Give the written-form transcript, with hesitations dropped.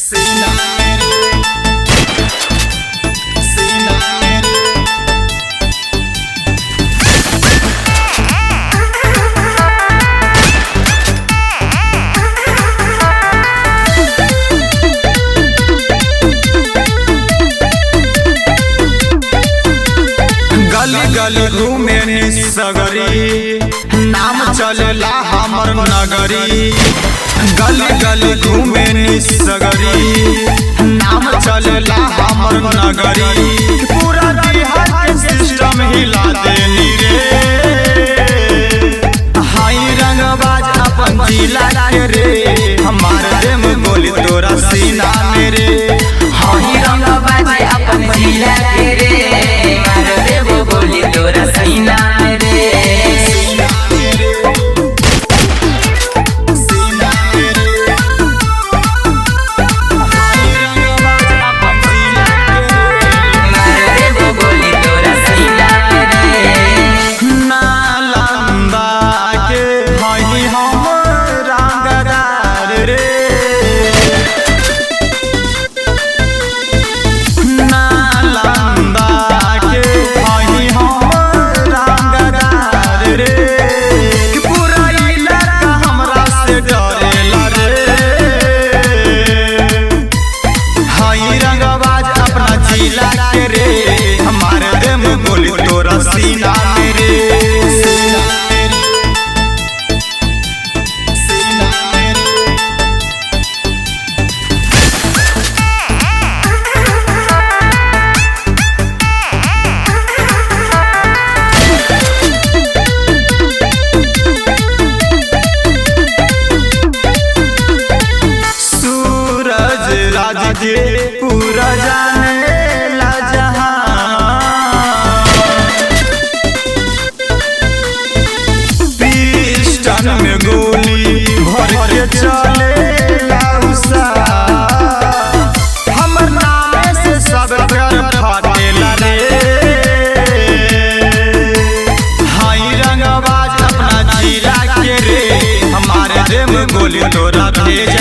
सीना सीना गली गली घूमे सगरी नाम चलेला हमर नगरी। गली गली घूमे सगरी नाम चलेला हमर नगरी। पूरा बिहार के सिस्टम हिला देनी रे। हाई रंगबाज अपन जिला के रे हमार देम गोली तोरा सीना में रे। हाई रंगबाज अपन जिला के रे मार देबो गोली तोरा सीना में रे। हमारे देम गोली तोरा सीना मेरे। सूरज राज के पूरा जाने में गोली भर के चले लाउसा। हमर नाम से सब घर फाटेला रे। हाई रंगबाज अपना जिला के रे हमारे देम गोली तोरा भेज